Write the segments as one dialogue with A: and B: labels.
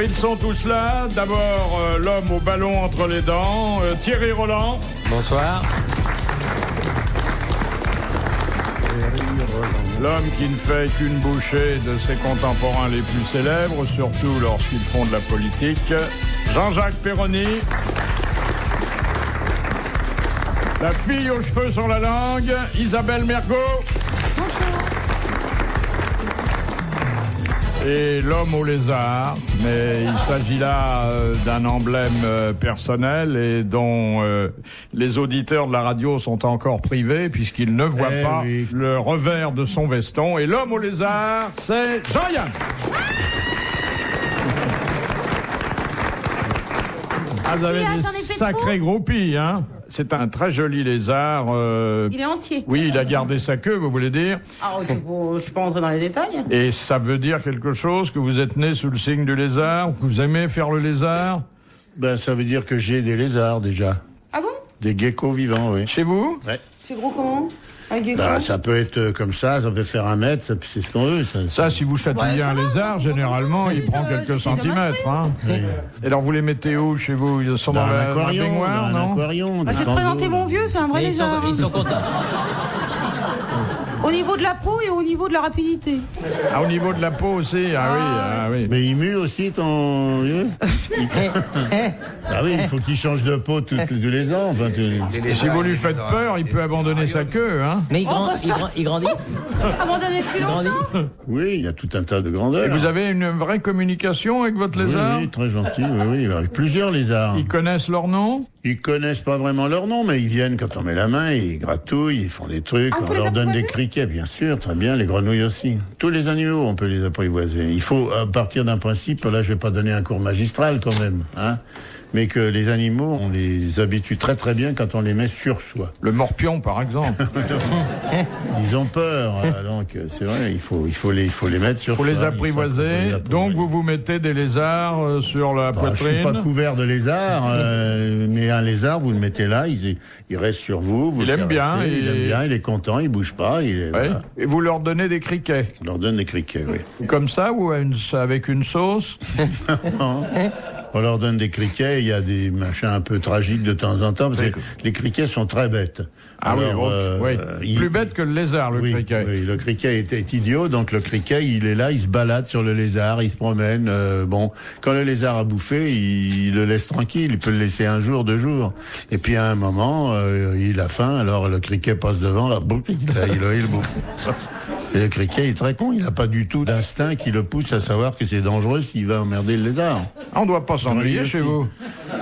A: Ils sont tous là. D'abord, l'homme au ballon entre les dents, Thierry Roland.
B: Bonsoir.
A: L'homme qui ne fait qu'une bouchée de ses contemporains les plus célèbres, surtout lorsqu'ils font de la politique, Jean-Jacques Perroni. La fille aux cheveux sur la langue, Isabelle Mergo. Et l'homme au lézard, mais il s'agit là d'un emblème personnel et dont les auditeurs de la radio sont encore privés puisqu'ils ne voient pas le revers de son veston. Et l'homme au lézard, c'est Jean-Yann. Ah, vous avez des sacrés groupies, hein. C'est un très joli lézard.
C: Il est entier.
A: Oui, il a gardé sa queue, vous voulez dire?
C: Alors, je peux pas entrer dans les détails.
A: Et ça veut dire quelque chose, que vous êtes né sous le signe du lézard, que vous aimez faire le lézard?
D: Ben, ça veut dire que j'ai des lézards, déjà.
C: Ah bon?
D: Des geckos vivants, oui.
A: Chez vous?
D: Ouais.
C: C'est gros comment? Un gecko?
D: Ben, ça peut être comme ça peut faire 1 mètre, c'est ce qu'on veut.
A: Ça, si vous chatouillez un lézard, généralement, il prend quelques centimètres. Hein. Oui. Et alors, vous les mettez où, chez vous? Ils sont dans
D: un aquarium,
A: baignoire, non?
D: aquarium.
C: Je vais te présenter mon vieux, c'est un vrai lézard.
B: Ils sont contents.
C: Au niveau de la peau et au niveau de la rapidité.
A: Ah, au niveau de la peau aussi, ah oui.
D: Mais il mue aussi, ton vieux? Ah oui, il faut qu'il change de peau tous les ans. Enfin,
A: et si vous lui faites peur, il peut abandonner sa queue, hein?
B: Mais il grandit.
C: Abandonner depuis longtemps?
D: Oui, il y a tout un tas de grandeurs.
A: Et vous avez une vraie communication avec votre lézard?
D: Oui, très gentil, oui, avec plusieurs lézards.
A: Ils connaissent leur nom?
D: Ils connaissent pas vraiment leur nom, mais ils viennent quand on met la main, ils gratouillent, ils font des trucs, on leur donne des criquets, bien sûr, très bien, les grenouilles aussi. Tous les animaux, on peut les apprivoiser. Il faut partir d'un principe, là je vais pas donner un cours magistral quand même, hein, mais que les animaux, on les habitue très très bien quand on les met sur soi.
A: Le morpion, par exemple.
D: Ils ont peur, donc c'est vrai, il faut les mettre sur soi.
A: Il faut les apprivoiser. Donc vous vous mettez des lézards sur la poitrine.
D: Je suis pas couvert de lézards, mais un lézard, vous le mettez là, il reste sur vous.
A: Il aime bien.
D: Il aime bien, il est content, il bouge pas. Voilà.
A: Et vous leur donnez des criquets?
D: On leur donne des criquets, oui.
A: Comme ça ou avec une sauce?
D: On leur donne des criquets, il y a des machins un peu tragiques de temps en temps, parce que les criquets sont très bêtes.
A: Ah alors, oui. Plus bête que le lézard, le criquet. Oui,
D: le criquet était idiot, donc le criquet, il est là, il se balade sur le lézard, il se promène. Quand le lézard a bouffé, il le laisse tranquille, il peut le laisser 1 jour, 2 jours. Et puis à un moment, il a faim, alors le criquet passe devant, là, il bouffe. Et le criquet est très con, il n'a pas du tout d'instinct qui le pousse à savoir que c'est dangereux s'il va emmerder le lézard.
A: On ne doit pas s'ennuyer chez vous.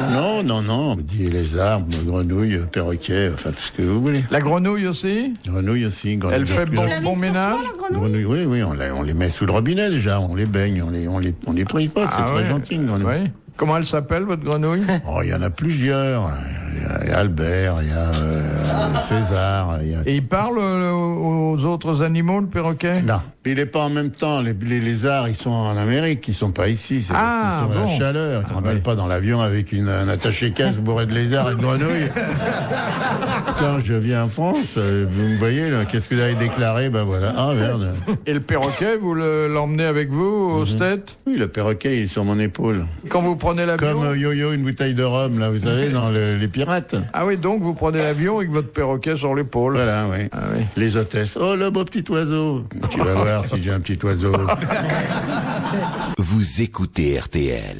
D: Non. On dit lézard, grenouille, perroquet, enfin tout ce que vous voulez.
A: La grenouille aussi?
D: Grenouille aussi.
A: Elle fait bon ménage?
D: Grenouille, oui, on les met sous le robinet déjà, on les baigne, on les prie pas, c'est très gentil une grenouille.
A: Oui. Comment elle s'appelle, votre grenouille?
D: Il y en a plusieurs. Il y a Albert, il y a César.
A: Et il parle aux autres animaux, le perroquet?
D: Non. Il n'est pas en même temps. Les lézards, ils sont en Amérique, ils sont pas ici. C'est parce qu'ils sont à la chaleur. Ils ne travaillent pas dans l'avion avec un attaché-caisse bourré de lézards et de grenouilles. Quand je viens en France, vous me voyez, là, qu'est-ce que vous avez déclaré? Ben voilà. Ah, merde.
A: Et le perroquet, vous l'emmenez avec vous au States?
D: Oui, le perroquet, il est sur mon épaule.
A: Quand vous prenez l'avion?
D: Comme Yo-Yo, une bouteille de rhum, là, vous savez, dans les pirates.
A: Ah oui, donc vous prenez l'avion avec votre perroquet sur l'épaule.
D: Voilà, oui. Ah, oui. Les hôtesses. Oh, le beau petit oiseau. Tu vas voir si j'ai un petit oiseau.
E: Vous écoutez RTL.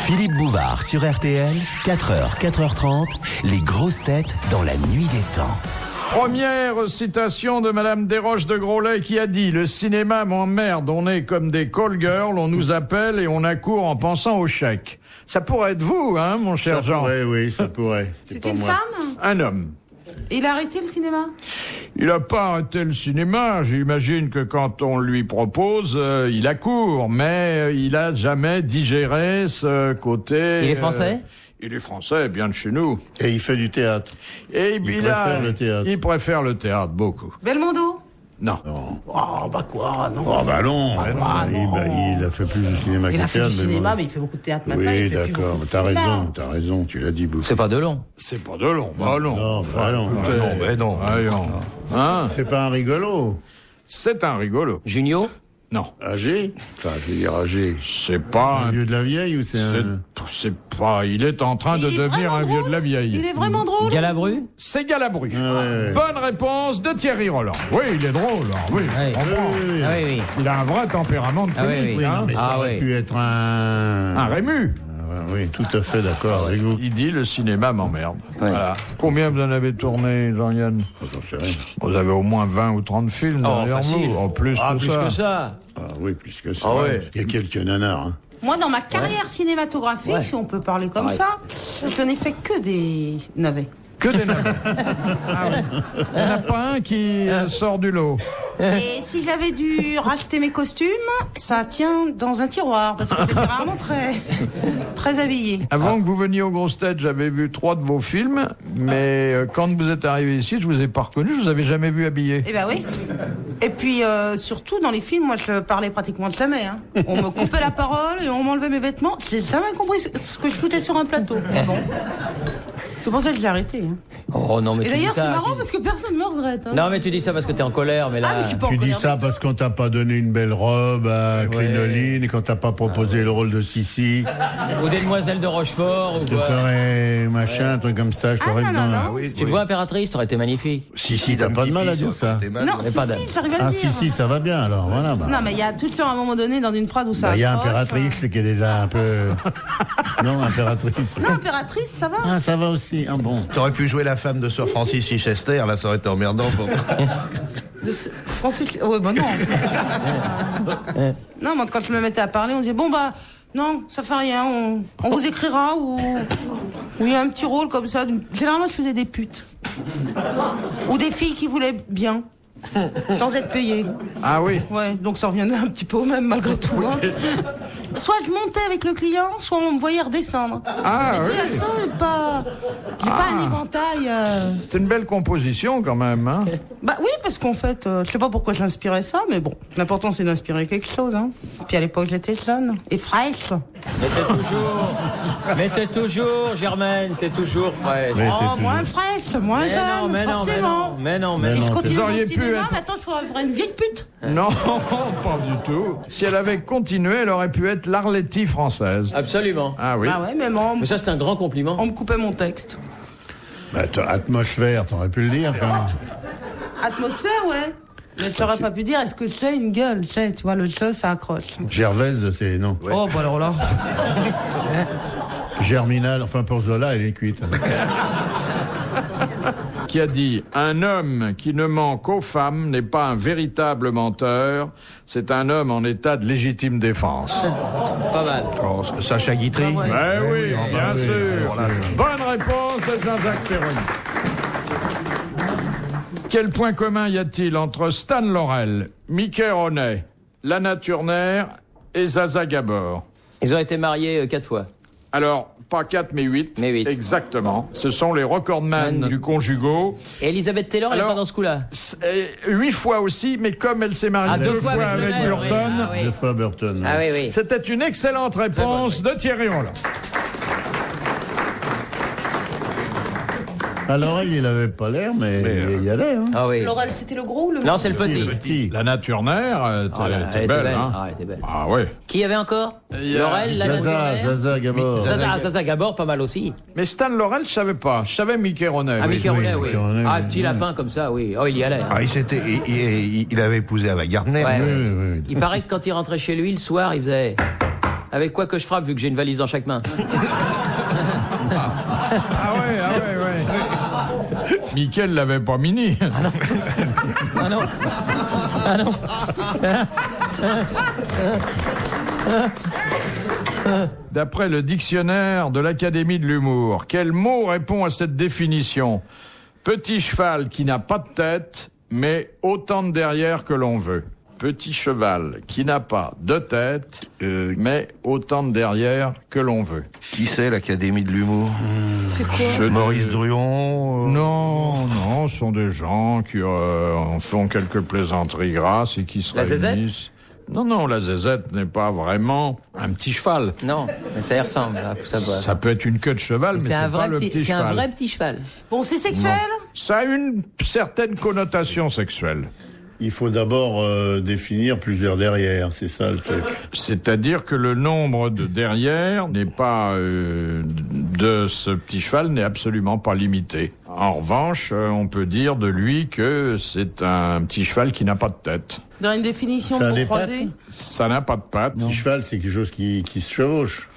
E: Philippe Bouvard sur RTL, 4h, 4h30, les grosses têtes dans la nuit des temps.
A: Première citation de Madame Desroches de Groslet qui a dit « Le cinéma m'emmerde, on est comme des call girls, on nous appelle et on accourt en pensant au chèque. » Ça pourrait être vous, hein, mon cher Jean?
D: Oui, ça pourrait.
C: C'est une femme?
A: Un homme.
C: Il a arrêté le cinéma?
A: Il n'a pas arrêté le cinéma. J'imagine que quand on lui propose, il accourt, mais il a jamais digéré ce côté...
B: Il est français?
A: Il est français, bien de chez nous.
D: Et il fait du théâtre.
A: Et
D: il préfère le théâtre.
A: Il préfère le théâtre, beaucoup.
C: Belmondo?
A: Non.
C: Oh, bah quoi, non.
D: Oh, bah non. Il a fait plus de cinéma que de théâtre.
C: Il a fait du cinéma, mais il fait beaucoup de théâtre maintenant.
D: Oui, d'accord. T'as raison, tu l'as dit, beaucoup.
B: C'est pas Delon.
A: C'est pas Delon, bah non.
D: Non, bah non.
A: Hein?
D: C'est pas un rigolo.
A: C'est un rigolo.
B: Junio?
A: Non.
D: Âgé? Enfin, je veux dire âgé.
A: C'est pas
D: Un vieux de la vieille ou c'est un...
A: C'est pas. Il est en train de
C: Il est
A: devenir
C: vraiment
A: un vieux
C: drôle.
A: de la vieille.
C: Il est vraiment drôle.
B: Galabru.
A: C'est Galabru.
D: ouais.
A: Bonne réponse de Thierry Roland. Oui, il est drôle. Oui,
B: Ouais.
A: on comprend.
B: Ah oui, oui.
A: Il a un vrai tempérament de
B: Ah oui,
A: comique,
B: oui.
A: hein.
D: Mais ça
B: Ah
D: aurait
B: oui.
D: pu être
A: Un Rému.
D: Oui, tout à fait d'accord avec vous.
A: Il dit le cinéma m'emmerde.
B: Ouais.
A: Voilà. Combien vous en avez tourné, Jean-Yann?
D: J'en sais rien.
A: Vous avez au moins 20 ou 30 films derrière
B: facile.
A: vous. En plus,
B: que ça.
D: Ah oui, plus que ça.
A: Ah ouais.
D: Il y a quelques nanars. Hein.
C: Moi, dans ma carrière cinématographique, si on peut parler comme ça, je n'ai fait que des navets.
A: Que des navets. Ah oui. Il n'y en a pas un qui sort du lot.
C: Et si j'avais dû racheter mes costumes, ça tient dans un tiroir, parce que j'étais vraiment très habillée.
A: Avant que vous veniez aux grosses têtes, j'avais vu 3 de vos films, mais quand vous êtes arrivé ici, je vous ai pas reconnu, je vous avais jamais vu habillé.
C: Eh ben oui. Et puis, surtout, dans les films, moi, je parlais pratiquement jamais. Hein. On me coupait la parole et on m'enlevait mes vêtements. J'ai jamais compris ce que je foutais sur un plateau. Mais bon. C'est pour ça que je l'ai arrêté. Hein.
B: Oh non, mais
C: Et
B: tu dis
C: d'ailleurs, c'est
B: ça.
C: marrant parce que personne me regrette. Hein.
B: Non, mais tu dis ça parce que t'es en colère, mais là.
C: Ah, mais je suis pas en
D: Tu dis
C: colère
D: ça
C: du tout.
D: parce qu'on t'a pas donné une belle robe à Crinoline et qu'on t'a pas proposé le rôle de Sissi.
B: Ou des demoiselles de Rochefort, ou
D: Je
B: quoi.
D: t'aurais machin, un truc comme ça, je t'aurais
C: non,
D: besoin.
C: non,
F: Ah oui,
B: Tu vois Impératrice, t'aurais été magnifique.
D: Si, t'as pas de mal à dire ça.
C: Non,
B: Mais
C: si,
B: pas
C: si,
B: d'âme.
C: j'arrive à le
D: Ah
C: dire.
D: si, ça va bien alors, voilà. Bah.
C: Non, mais il y a toujours un moment donné dans une phrase où ça
D: Il y a
C: accroche,
D: Impératrice qui est déjà un peu... Non, Impératrice.
C: Non, Impératrice, ça va.
D: Ah, ça va aussi, ah bon.
F: T'aurais pu jouer la femme de Sir Francis Chichester, là ça aurait été emmerdant pour
C: Francis... Ouais, bah non. Non, moi, quand je me mettais à parler, on disait, bon, bah, non, ça fait rien, on vous écrira, ou il y a un petit rôle comme ça. Généralement, je faisais des putes. Ou des filles qui voulaient bien. Sans être payées.
A: Ah oui.
C: Ouais, donc ça revenait un petit peu au même malgré tout. Hein. Soit je montais avec le client, soit on me voyait redescendre.
A: Ah
C: Mais de
A: oui.
C: toute façon, j'ai pas un éventail.
A: C'est une belle composition quand même, hein.
C: Bah oui, parce qu'en fait, je sais pas pourquoi j'inspirais ça, mais bon, l'important c'est d'inspirer quelque chose. Hein. Puis à l'époque, j'étais jeune et fraîche.
B: Mais t'es toujours, Germaine, t'es toujours fraîche.
D: Mais
C: Oh,
D: t'es
C: moins fraîche, moins
B: Mais
C: jeune,
B: non, mais non, mais
C: forcément.
B: non, mais non,
D: Mais
B: mais
C: Si
B: non.
C: je continue
A: Vous
C: dans
A: auriez
C: le
A: pu
C: cinéma,
A: être-
C: maintenant je ferais une vieille pute.
A: Non, pas du tout. Si elle avait continué, elle aurait pu être l'Arletty française.
B: Absolument.
A: Ah oui.
C: Ah ouais, mais moi,
B: Mais ça, c'est un grand compliment.
C: on me coupait mon texte.
D: Bah, atmosphère, t'aurais pu le dire quand même.
C: Atmosphère, ouais. Mais tu n'aurais pas pu dire, est-ce que j'ai une gueule, tu vois, le jeu, ça accroche.
D: Gervaise, c'est non.
C: Oh, bah alors là.
D: Germinal, enfin pour Zola, elle est cuite.
A: Qui a dit « Un homme qui ne ment qu'aux femmes n'est pas un véritable menteur, c'est un homme en état de légitime défense.
B: Pas mal.
F: Oh, Sacha Guitry.
C: Ah ouais.
A: Eh oui, bien
D: oui,
A: sûr.
F: voilà.
A: Bonne réponse de Jean-Jacques Perroni. Quel point commun y a-t-il entre Stan Laurel, Mickey Rooney, Lana Turner et Zaza Gabor?
B: Ils ont été mariés 4 fois.
A: Alors, pas 4 mais 8.
B: Mais 8.
A: Exactement. Ce sont les recordman
B: Man.
A: du conjugaux.
B: Et Elisabeth Taylor, elle est
A: Alors-
B: pas dans ce coup-là.
A: 8 fois aussi, mais comme elle s'est mariée
B: Ah,
A: 2
B: 2
A: fois
B: fois
A: avec
B: Lionel,
A: Burton,
B: oui. Ah oui.
D: De fois Burton.
B: Ah oui, oui.
A: c'était une excellente réponse de Thierry Roland.
D: À l'oreille, il avait pas l'air, mais il y allait. Hein.
B: Ah oui.
C: Laurel, c'était le gros ou le
B: Non, c'est le
D: Petit,
B: petit.
D: le petit.
A: Lana Turner,
B: Ah,
A: était
B: elle était
A: belle,
B: belle.
A: hein.
B: Ah, elle était belle.
A: Ah ouais.
B: Qui y avait encore
A: Il y a
B: Laurel, Lana
D: Zaza,
B: Turner.
D: Zaza Gabor.
B: Zaza Gabor, pas mal aussi.
A: Mais Stan Laurel, je savais pas. Je savais Mickey Rooney.
B: Ah,
A: oui.
B: Mickey Rooney, oui.
D: Mickey Rooney,
B: Ah,
D: oui.
B: petit lapin comme ça, oui. Oh, il y allait. hein.
F: Ah, il avait épousé Ava Gardner.
B: Ouais,
D: Oui,
B: ouais.
D: oui.
B: Il paraît que quand il rentrait chez lui, le soir, il faisait... Avec quoi que je frappe, vu que j'ai une valise dans chaque main.
A: Ah ouais, ouais. Mickey l'avait pas mini.
B: Ah non. Ah non.
A: D'après le dictionnaire de l'Académie de l'humour, quel mot répond à cette définition? Petit cheval qui n'a pas de tête, mais autant de derrière que l'on veut. Petit cheval qui n'a pas de tête, mais autant de derrière que l'on veut.
F: Qui c'est l'Académie de l'humour?
C: C'est quoi
A: Je
F: Maurice
A: ne-
F: Druon.
A: Non, ce sont des gens qui en font quelques plaisanteries grasses et qui se
B: La zézette
A: réunissent. Non, la zézette n'est pas vraiment un petit cheval.
B: Non, mais ça y ressemble. Là,
A: Ça peut être une queue de cheval, mais
B: c'est
A: c'est
B: un
A: pas
B: vrai
A: le
B: petit,
A: petit
B: c'est un
A: cheval.
B: vrai petit cheval.
C: Bon, c'est sexuel.
A: Ça a une certaine connotation sexuelle.
D: Il faut d'abord définir plusieurs derrières, c'est ça le truc.
A: C'est-à-dire que le nombre de derrière n'est pas de ce petit cheval n'est absolument pas limité. En revanche, on peut dire de lui que c'est un petit cheval qui n'a pas de tête.
C: Dans une définition
D: Ça a
C: pour
D: des
C: croiser.
A: Ça n'a pas de pattes.
D: Petit cheval, c'est quelque chose qui se chevauche.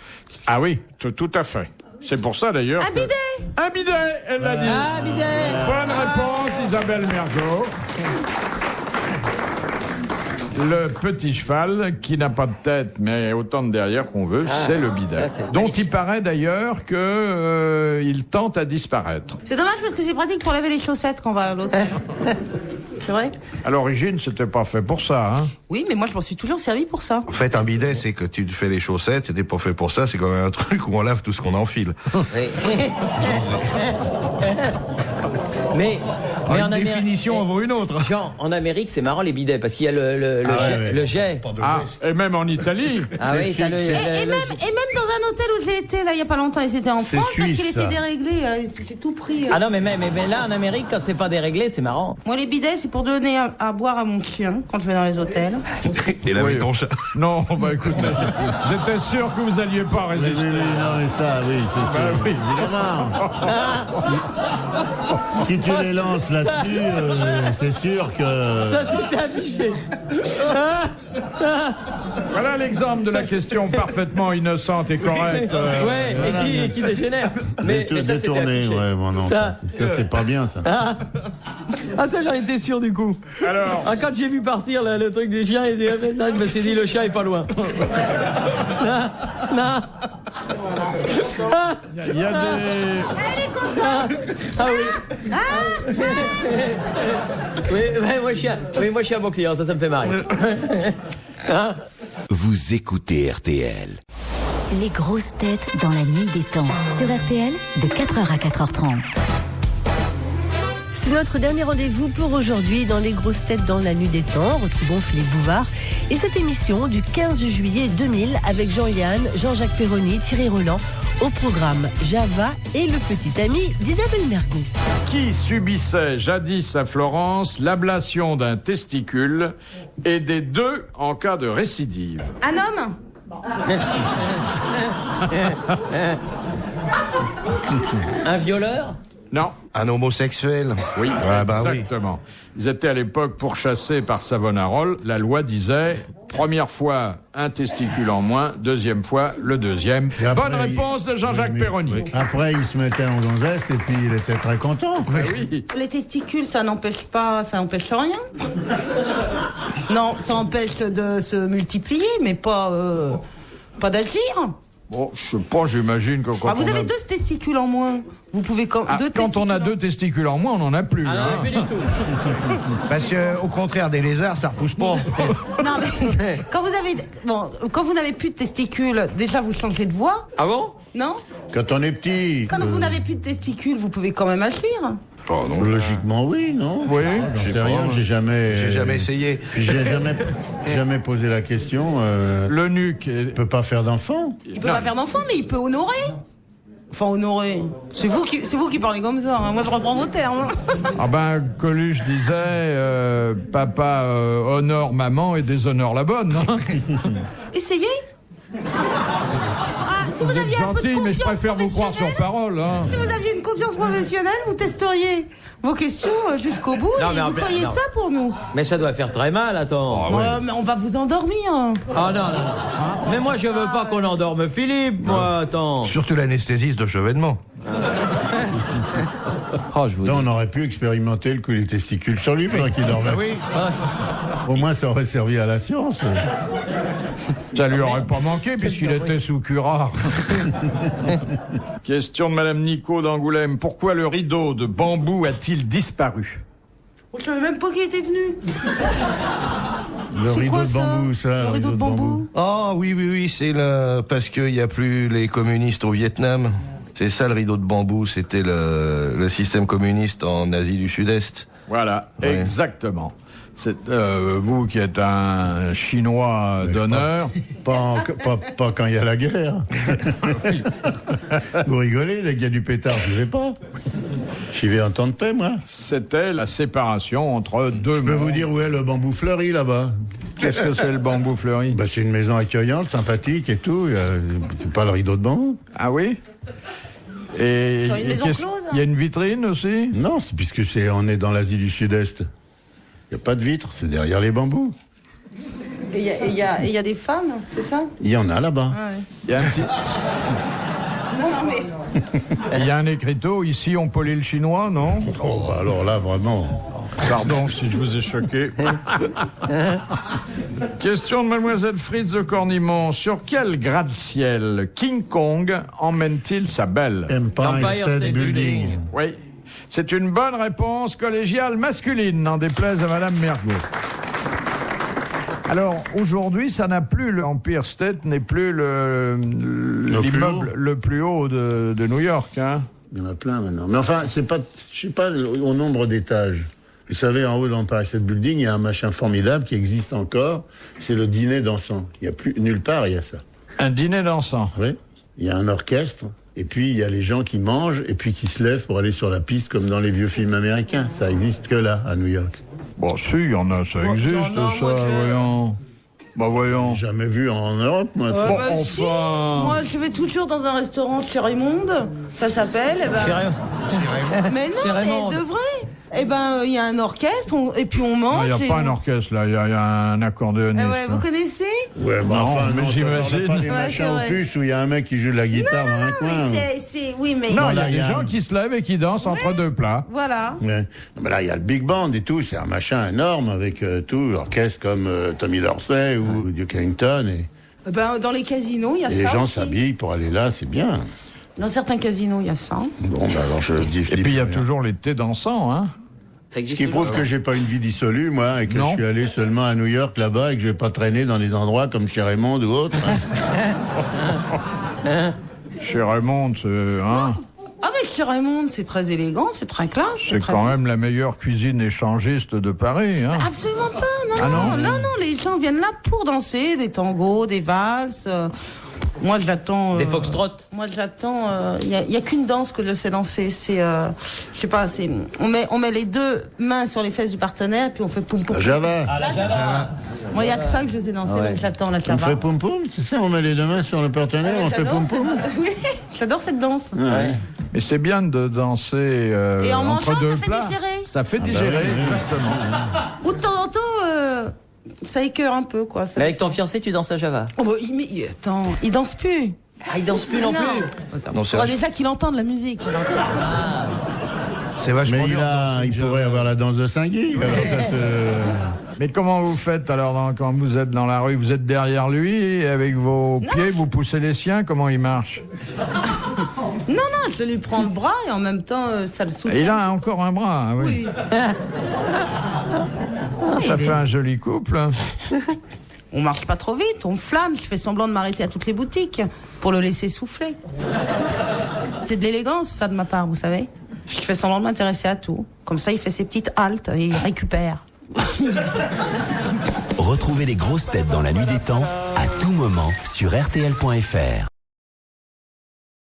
A: Ah oui, tout à fait. C'est pour ça d'ailleurs.
C: Un bidet.
A: Un bidet, elle l'a dit.
B: Ah, bidet.
A: Bonne réponse d'Isabelle Mergo. Le petit cheval qui n'a pas de tête mais autant de derrière qu'on veut, c'est le bidet. Dont il paraît d'ailleurs que il tente à disparaître.
C: C'est dommage parce que c'est pratique pour laver les chaussettes quand on va à l'hôtel. C'est vrai?
A: À l'origine, c'était pas fait pour ça, hein.
C: Oui, mais moi je m'en suis toujours servi pour ça.
F: En fait, un bidet, c'est que tu fais les chaussettes, c'était pas fait pour ça, c'est quand même un truc où on lave tout ce qu'on enfile.
B: Mais
F: Une définition en vaut une autre.
B: Jean, en Amérique, c'est marrant les bidets parce qu'il y a le jet.
A: Ah, et même en Italie.
B: Ah oui, t'as le.
C: Et même dans un hôtel où j'ai été là il y a pas longtemps, et c'était en
D: C'est
C: France parce
D: suisse,
C: qu'il
D: ça.
C: était déréglé. J'ai tout pris.
B: Ah non, mais là en Amérique, quand c'est pas déréglé, c'est marrant.
C: Moi les bidets c'est pour donner à boire à mon chien quand je vais dans les hôtels.
F: Et laver
A: Oui.
F: ton chat.
A: Non, bah écoutez, j'étais sûr que vous alliez pas
D: Oui,
A: résister.
D: non, mais ça, oui.
A: Bah oui.
D: Si tu les lances là-dessus, c'est sûr que...
B: Ça c'était affiché.
A: Voilà l'exemple de la question parfaitement innocente et correcte.
B: Ouais, et qui dégénère. Mais ça c'était
D: Détourné,
B: affiché.
D: ouais, bon, non.
B: Ça-
D: Ça, c'est pas bien, ça.
B: Ah, ça j'en étais sûr du coup.
A: Alors,
B: Ah, quand j'ai vu partir le truc du chien, je me suis dit le chat est pas loin. Non.
A: il y a des...
B: Ah oui. Oui, moi je suis un bon client, ça me fait marrer.
E: Vous écoutez RTL.
G: Les grosses têtes dans la nuit des temps. Sur RTL, de 4h à 4h30.
H: C'est notre dernier rendez-vous pour aujourd'hui dans les grosses têtes dans la nuit des temps. Retrouvons Philippe Bouvard et cette émission du 15 juillet 2000 avec Jean-Yann, Jean-Jacques Perroni, Thierry Roland au programme Java et le petit ami d'Isabelle Mergo.
A: Qui subissait jadis à Florence l'ablation d'un testicule et des deux en cas de récidive?
C: Un homme.
B: Un violeur?
A: Non.
F: Un homosexuel.
A: Oui,
F: Ah, bah oui.
A: exactement. Ils étaient à l'époque pourchassés par Savonarole. La loi disait, première fois, un testicule en moins, deuxième fois, le deuxième.
D: Et après,
A: Bonne réponse de Jean-Jacques
D: Oui,
A: Perroni.
D: oui. Après, il se mettait en gonzesse et puis il était très content.
A: Oui.
C: Les testicules, ça n'empêche rien. Non, ça empêche de se multiplier, mais pas d'agir.
A: Bon, je sais pas, j'imagine que quand
C: Ah, vous
A: on
C: avez
A: a...
C: deux testicules en moins. Vous pouvez
A: Ah, quand on a deux testicules en moins, on n'en a plus.
B: Ah non,
A: hein.
B: plus du tout.
F: Parce que, au contraire des lézards, ça repousse pas.
C: Non, mais quand vous n'avez plus de testicules, déjà vous changez de voix,
B: Ah bon?
C: non?
D: Quand on est petit...
C: Quand vous n'avez plus de testicules, vous pouvez quand même agir.
F: Oh, non.
D: Logiquement, oui, non?
A: Oui.
D: J'en
F: J'ai
D: sais
F: pas,
D: rien,
F: moi.
D: j'ai jamais
F: essayé.
D: Puis j'ai jamais posé la question.
A: Le nuque.
D: Il peut pas faire d'enfant.
C: Il peut pas faire d'enfant, mais il peut honorer. Enfin, honorer. C'est vous qui parlez comme ça. Hein. Moi, je reprends vos termes.
A: Ah ben, Coluche disait, papa honore maman et déshonore la bonne. Hein.
C: Essayez. Ah, si vous aviez un peu de
A: Gentil, mais je
C: conscience
A: préfère vous croire sur
C: professionnelle,
A: parole. Hein.
C: si vous aviez une conscience professionnelle, vous testeriez vos questions jusqu'au bout
B: Non,
C: et
B: mais
C: vous feriez
B: non.
C: ça pour nous.
B: Mais ça doit faire très mal, attends.
C: Mais on va vous endormir.
B: Ah non. Mais moi je veux pas qu'on endorme Philippe, moi, attends.
F: Surtout l'anesthésiste de chevènement.
B: Oh, je vous
D: Là,
B: dis.
D: on aurait pu expérimenter le coup des testicules sur lui pendant qu'il dormait.
F: Oui.
D: Au moins, ça aurait servi à la science.
A: Ça lui aurait pas manqué puisqu'il était sous curare. Question de Madame Nico d'Angoulême. Pourquoi le rideau de bambou a-t-il disparu?
C: Je savais même pas qu'il était venu.
D: Le
C: C'est
D: rideau
C: quoi,
D: de
C: ça
D: bambou, ça.
C: Le rideau de bambou.
F: Oh oui, c'est parce qu'il n'y a plus les communistes au Vietnam. C'est ça le rideau de bambou, c'était le système communiste en Asie du Sud-Est.
A: Voilà,
F: Ouais.
A: exactement. Vous qui êtes un Chinois d'honneur.
D: Pas quand il y a la guerre. Vous rigolez, il y a du pétard, je ne sais pas. J'y vais en temps de paix, moi.
A: C'était la séparation entre deux
D: Je peux
A: mondes.
D: vous dire où est le bambou fleuri, là-bas.
A: Qu'est-ce que c'est le bambou fleuri?
D: C'est une maison accueillante, sympathique et tout. C'est pas le rideau de bambou.
A: Ah oui? Et
C: Sur une maison close, hein.
A: il y a une vitrine aussi?
D: Non, c'est puisque on est dans l'Asie du Sud-Est. Il n'y a pas de vitre, c'est derrière les bambous.
C: Et il y a des femmes, c'est ça?
D: Il y en a là-bas.
C: Ah ouais.
A: Il y a un petit...
C: Non, mais...
A: Il y a un écriteau, ici on polit le chinois, non?
D: Oh, bah alors là, vraiment.
A: Pardon si je vous ai choqué. Question de mademoiselle Fritz de Cornimont. Sur quel gratte-ciel King Kong emmène-t-il sa belle?
D: Empire State Building.
A: Oui. C'est une bonne réponse collégiale masculine, n'en déplaise à madame Mergo. Alors, aujourd'hui, ça n'a plus, l'Empire State n'est plus l'immeuble le plus haut de New York, hein.
D: Il y en a plein maintenant. Mais enfin, je sais pas au nombre d'étages. Vous savez, en haut de l'Empire State Building, il y a un machin formidable qui existe encore. C'est le dîner dansant. Il y a plus, nulle part, il y a ça.
A: Un dîner dansant.
D: Oui. Il y a un orchestre. Et puis, il y a les gens qui mangent et puis qui se lèvent pour aller sur la piste comme dans les vieux films américains. Ça existe que là, à New York.
A: Bon, si, il y en a, ça existe,
C: non,
A: ça,
C: moi,
A: voyons. Bah, voyons.
D: J'ai jamais vu en Europe, moi. ça.
A: Bon,
C: bah, si.
A: enfin.
C: Moi, je vais toujours dans un restaurant chez Raymond, ça s'appelle. Eh ben... Mais non,
B: Chez Raymond.
C: mais de vrai. Eh ben, il y a un orchestre, et puis on mange.
A: Il n'y a pas un orchestre, là, il y a un accordéoniste.
C: Ouais, vous connaissez?
D: Ouais, bah
A: Non,
D: enfin,
A: mais
D: non,
A: j'imagine.
D: pas des
C: Ouais,
D: machins
C: c'est
D: aux
C: vrai.
D: puces où il y a un mec qui joue de la guitare dans un
C: Non,
D: coin.
C: mais oui, mais...
A: Non, il y
D: là,
A: a
D: il y
A: des
D: a
A: gens
D: un-
A: qui se lèvent et qui dansent entre deux plats.
C: Voilà.
D: Ouais. Ben là, il y a le Big Band et tout. C'est un machin énorme avec tout, l'orchestre comme Tommy Dorsey ou Duke Ellington. Et
C: Ben, dans les casinos, il y a
D: les
C: ça
D: gens
C: aussi.
D: s'habillent pour aller là, c'est bien.
C: Dans certains casinos, il y a ça.
D: Bon, ben alors je dis.
A: Et puis il y a toujours les thés dansants, hein.
B: Ça
D: Ce
B: existe
D: qui
B: toujours.
D: prouve que j'ai pas une vie dissolue, moi, et que
A: Non.
D: je suis allé seulement à New York là-bas et que je vais pas traîner dans des endroits comme chez Raymond ou autre.
A: Chez Raymond, hein,
C: Ah, mais chez Raymond, c'est très élégant, c'est très classe.
A: c'est
C: très
A: quand
C: beau.
A: même la meilleure cuisine échangiste de Paris, hein.
C: Absolument pas, non,
A: Ah non
C: non, les gens viennent là pour danser, des tangos, des valses. Moi, j'attends.
B: Des foxtrots.
C: Moi, j'attends. Il y a qu'une danse que je sais danser. C'est, je sais pas. C'est, on met les deux mains sur les fesses du partenaire, puis on fait poum poum.
D: La Java.
C: Moi, il y a que ça que je sais danser, donc j'attends la
D: On
C: Java.
D: fait poum poum, c'est ça, on met les deux mains sur le partenaire, on fait poum poum.
C: Oui, j'adore cette danse.
D: Ouais.
A: Mais c'est bien de danser
C: Et en
A: entre
C: mangeant,
A: deux
C: ça fait
A: plats.
C: digérer.
A: Ça fait digérer,
D: oui.
A: exactement.
C: Ou de temps en temps, ça écœure un peu, quoi. Ça...
B: Mais avec ton fiancé, tu danses la Java.
C: Oh, bah, attends, il danse plus.
B: Ah, il danse plus non
C: Non.
B: plus.
F: Non, c'est
C: Faudra déjà qu'il entende la musique.
F: c'est vachement
D: Mais
F: dur.
D: il pourrait avoir la danse de Saint-Guy. alors ça te-
A: Mais comment vous faites alors quand vous êtes dans la rue? Vous êtes derrière lui et avec vos pieds, vous poussez les siens? Comment il marche?
C: Non, je lui prends le bras et en même temps, ça le soutient.
A: Et il a encore un bras, oui. Ça fait un joli couple.
C: On marche pas trop vite, on flâne. Je fais semblant de m'arrêter à toutes les boutiques pour le laisser souffler. C'est de l'élégance, ça, de ma part, vous savez. Je fais semblant de m'intéresser à tout. Comme ça, il fait ses petites haltes et il récupère.
E: Retrouvez les grosses têtes dans la nuit des temps à tout moment sur RTL.fr.